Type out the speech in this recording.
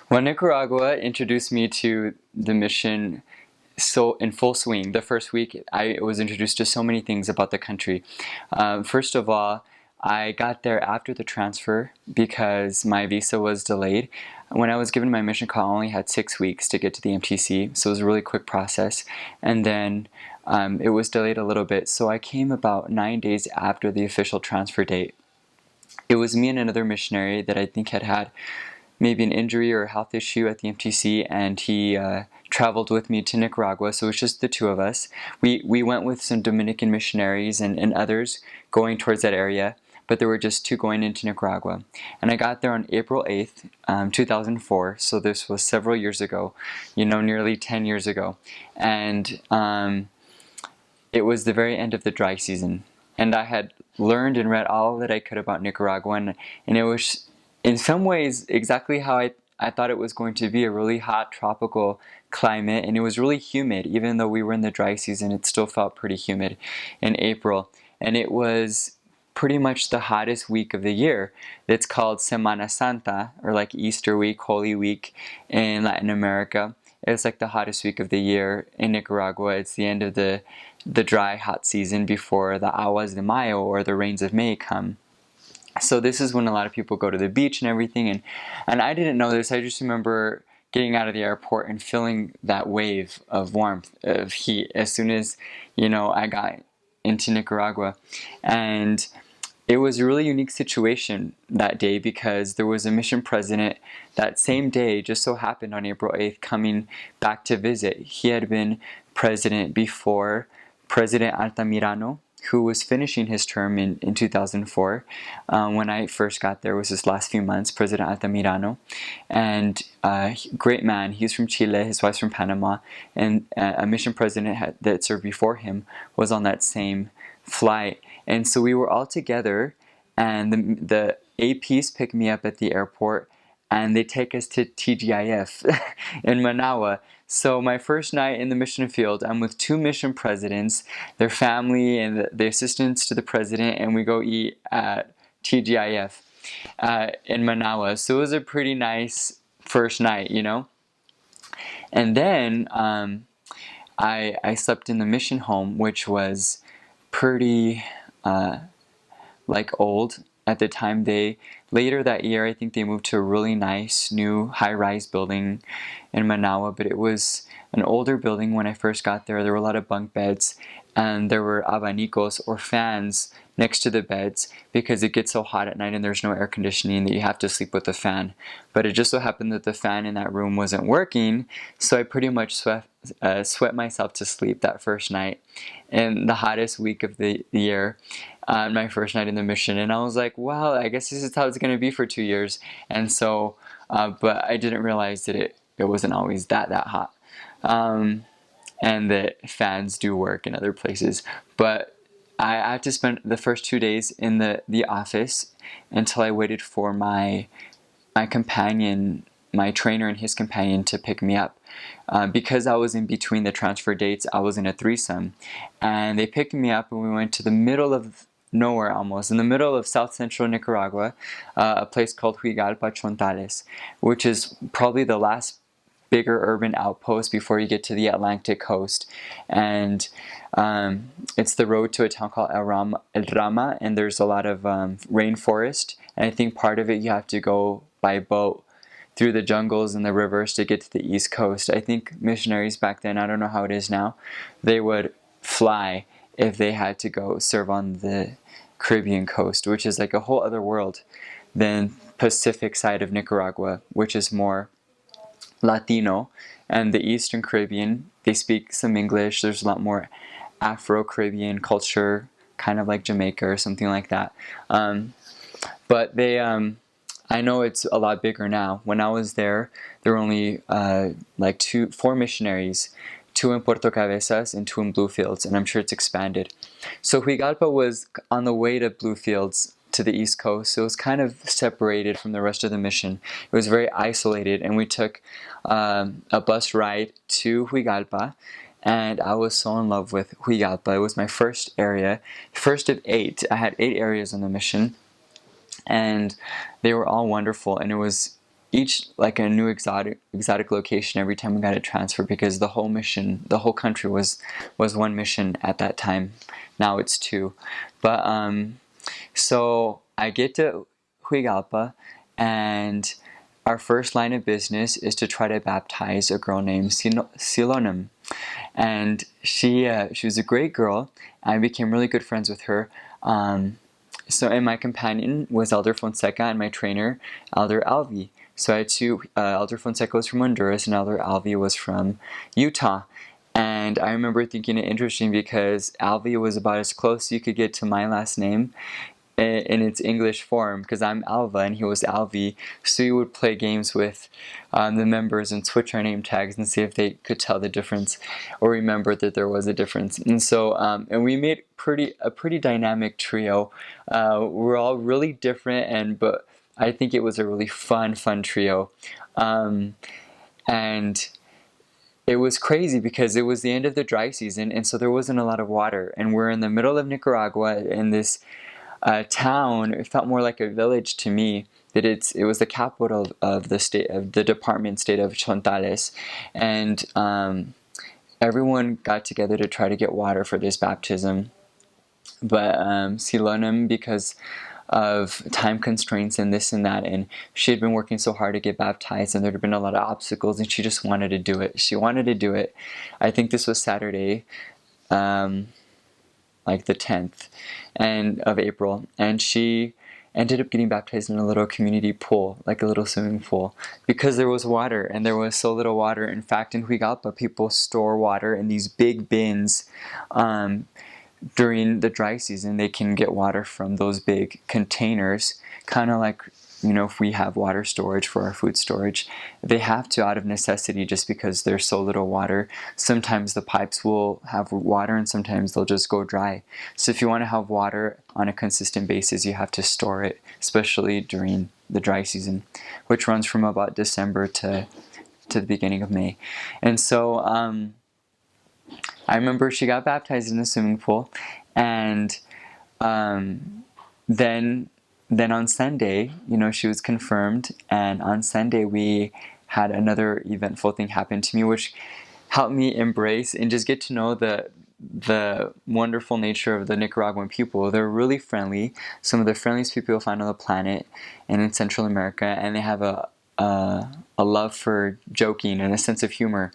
Well, Nicaragua introduced me to the mission so in full swing. The first week, I was introduced to so many things about the country. First of all, I got there after the transfer because my visa was delayed. When I was given my mission call, I only had 6 weeks to get to the MTC, so it was a really quick process. And then it was delayed a little bit, so I came about 9 days after the official transfer date. It was me and another missionary that I think had maybe an injury or a health issue at the MTC, and he traveled with me to Nicaragua, so it was just the two of us. We went with some Dominican missionaries and others going towards that area, but there were just two going into Nicaragua. And I got there on April 8th, 2004, so this was several years ago, nearly 10 years ago. And it was the very end of the dry season. And I had learned and read all that I could about Nicaragua, and it was in some ways exactly how I thought it was going to be, a really hot tropical climate, and it was really humid. Even though we were in the dry season, it still felt pretty humid in April. And it was pretty much the hottest week of the year. It's called Semana Santa, or like Easter week, Holy Week in Latin America. It's like the hottest week of the year in Nicaragua. It's the end of the dry, hot season before the aguas de mayo, or the rains of May, come. So this is when a lot of people go to the beach and everything, and I didn't know this. I just remember getting out of the airport and feeling that wave of warmth, of heat, as soon as I got into Nicaragua. And it was a really unique situation that day because there was a mission president that same day, just so happened on April 8th, coming back to visit. He had been president before President Altamirano, who was finishing his term in 2004. When I first got there, was his last few months, President Altamirano. And great man, he's from Chile, his wife's from Panama, and a mission president that served before him was on that same flight. And so we were all together, and the APs picked me up at the airport, and they take us to TGIF in Managua. So my first night in the mission field, I'm with two mission presidents, their family, and the assistants to the president, and we go eat at TGIF in Managua. So it was a pretty nice first night, And then I slept in the mission home, which was pretty old at the time. Later that year, I think they moved to a really nice new high-rise building in Managua, but it was an older building. When I first got there, there were a lot of bunk beds, and there were abanicos, or fans, next to the beds because it gets so hot at night and there's no air conditioning that you have to sleep with a fan. But it just so happened that the fan in that room wasn't working, so I pretty much sweat myself to sleep that first night in the hottest week of the year. My first night in the mission, and I was like, well, I guess this is how it's going to be for 2 years. And so but I didn't realize that it wasn't always that hot, and that fans do work in other places. But I had to spend the first 2 days in the office until I waited for my companion, my trainer and his companion, to pick me up. Because I was in between the transfer dates, I was in a threesome, and they picked me up and we went to the middle of nowhere, almost in the middle of south central Nicaragua, a place called Huigalpa Chontales, which is probably the last bigger urban outpost before you get to the Atlantic coast. And it's the road to a town called El Rama, and there's a lot of rainforest, and I think part of it you have to go by boat through the jungles and the rivers to get to the east coast. I think missionaries back then, I don't know how it is now, they would fly if they had to go serve on the Caribbean coast, which is like a whole other world than Pacific side of Nicaragua, which is more Latino. And the Eastern Caribbean, they speak some English. There's a lot more Afro-Caribbean culture, kind of like Jamaica or something like that. But they, I know it's a lot bigger now. When I was there were only 4 missionaries, 2 in Puerto Cabezas and 2 in Bluefields, and I'm sure it's expanded. So Huigalpa was on the way to Bluefields, to the east coast, so it was kind of separated from the rest of the mission. It was very isolated, and we took a bus ride to Huigalpa, and I was so in love with Huigalpa. It was my first area, first of 8. I had 8 areas on the mission, and they were all wonderful, and it was each like a new exotic location every time we got a transfer, because the whole mission, the whole country was one mission at that time. Now it's two. But so I get to Huigalpa, and our first line of business is to try to baptize a girl named Silonim. And she was a great girl. I became really good friends with her. And my companion was Elder Fonseca, and my trainer, Elder Alvi. So I had two, Elder Fonseca was from Honduras and Elder Alvi was from Utah. And I remember thinking it interesting because Alvi was about as close as you could get to my last name in its English form, because I'm Alva and he was Alvi. So we would play games with the members and switch our name tags and see if they could tell the difference or remember that there was a difference. And so and we made a pretty dynamic trio. We're all really different, but I think it was a really fun trio. And it was crazy because it was the end of the dry season, and so there wasn't a lot of water. And we're in the middle of Nicaragua in this town. It felt more like a village to me. That it was the capital of the state of the state of Chontales, and everyone got together to try to get water for this baptism. But Silonim, because of time constraints and this and that, and she had been working so hard to get baptized, and there had been a lot of obstacles, and she just wanted to do it. She wanted to do it. I think this was Saturday, like the 10th of April, and she ended up getting baptized in a little community pool, like a little swimming pool, because there was water, and there was so little water. In fact, in Huigalpa, people store water in these big bins. During the dry season, they can get water from those big containers, kind of like, if we have water storage for our food storage. They have to out of necessity, just because there's so little water. Sometimes the pipes will have water and sometimes they'll just go dry. So if you want to have water on a consistent basis, you have to store it, especially during the dry season, which runs from about December to the beginning of May. And so I remember she got baptized in the swimming pool, and then on Sunday, she was confirmed, and on Sunday we had another eventful thing happen to me, which helped me embrace and just get to know the wonderful nature of the Nicaraguan people. They're really friendly, some of the friendliest people you'll find on the planet and in Central America, and they have a love for joking and a sense of humor,